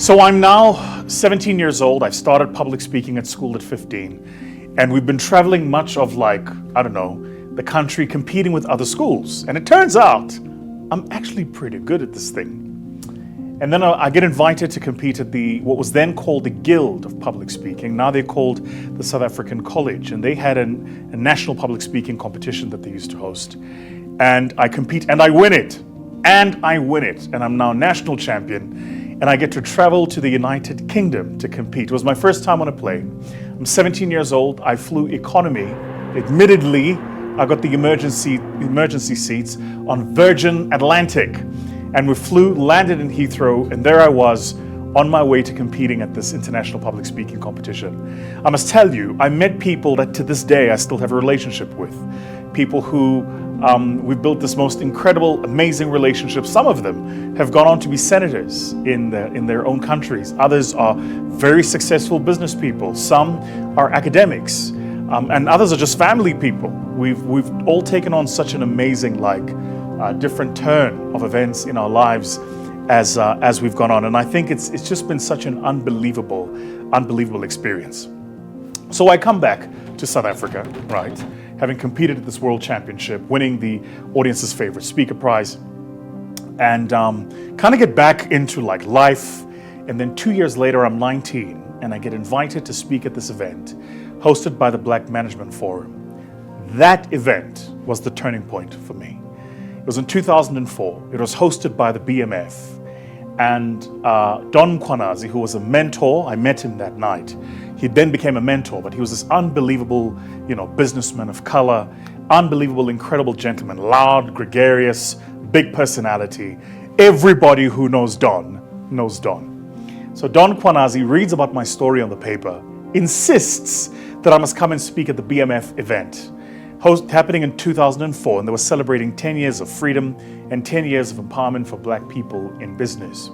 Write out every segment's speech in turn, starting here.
So I'm now 17 years old. I started public speaking at school at 15. And we've been traveling much of the country competing with other schools. And it turns out I'm actually pretty good at this thing. And then I get invited to compete at what was then called the Guild of Public Speaking. Now they're called the South African College. And they had a national public speaking competition that they used to host. And I compete and I win it. And I'm now national champion. And I get to travel to the United Kingdom to compete. It was my first time on a plane. I'm 17 years old. I flew economy. Admittedly, I got the emergency seats on Virgin Atlantic. And we landed in Heathrow, and there I was on my way to competing at this international public speaking competition. I must tell you, I met people that to this day I still have a relationship with. People who we've built this most incredible, amazing relationship. Some of them have gone on to be senators in their own countries. Others are very successful business people. Some are academics, and others are just family people. We've all taken on such an amazing, different turn of events in our lives as we've gone on. And I think it's just been such an unbelievable experience. So I come back to South Africa, right? Having competed at this World Championship, winning the audience's favorite speaker prize, and kind of get back into life. And then 2 years later, I'm 19, and I get invited to speak at this event hosted by the Black Management Forum. That event was the turning point for me. It was in 2004. It was hosted by the BMF. And Don Kwanazi, who was a mentor, I met him that night. He then became a mentor, but he was this unbelievable, businessman of color, unbelievable, incredible gentleman, loud, gregarious, big personality. Everybody who knows Don knows Don. So Don Kwanazi reads about my story on the paper, insists that I must come and speak at the BMF event, happening in 2004, and they were celebrating 10 years of freedom and 10 years of empowerment for Black people in business.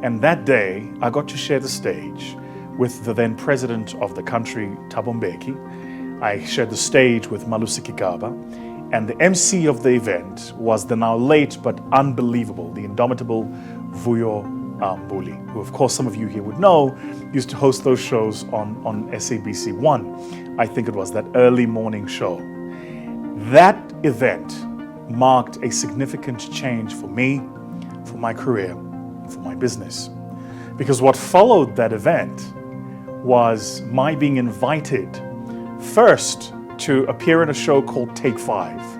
And that day, I got to share the stage with the then president of the country, Thabo Mbeki. I shared the stage with Malusi Kigaba, and the MC of the event was the now late but unbelievable, the indomitable Vusi Thembekwayo, who of course some of you here would know, used to host those shows on SABC 1. I think it was that early morning show. That event marked a significant change for me, for my career, for my business. Because what followed that event was my being invited first to appear in a show called Take 5.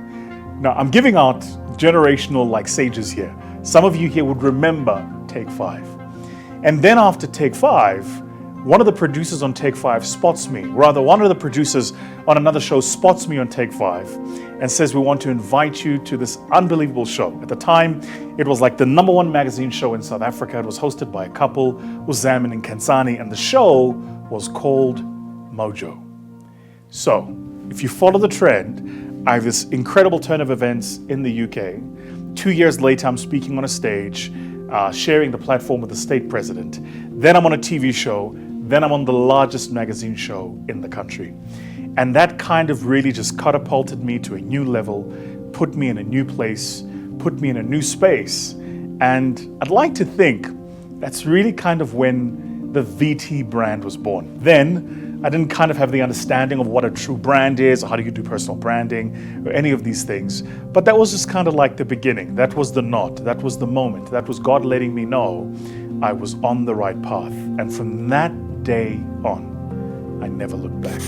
Now, I'm giving out generational sages here. Some of you here would remember Take 5. And then after Take 5, one of the producers on Take 5 spots me. Rather, one of the producers on another show spots me on Take 5 and says, we want to invite you to this unbelievable show. At the time, it was the #1 magazine show in South Africa. It was hosted by a couple, Uzaman and Kansani, and the show was called Mojo. So, if you follow the trend, I have this incredible turn of events in the UK. 2 years later, I'm speaking on a stage, sharing the platform with the state president. Then I'm on a TV show. Then I'm on the largest magazine show in the country. And that kind of really just catapulted me to a new level, put me in a new place, put me in a new space. And I'd like to think that's really kind of when the VT brand was born. Then I didn't kind of have the understanding of what a true brand is, or how do you do personal branding, or any of these things. But that was just kind of the beginning. That was the nod. That was the moment. That was God letting me know I was on the right path. And from that day on, I never looked back.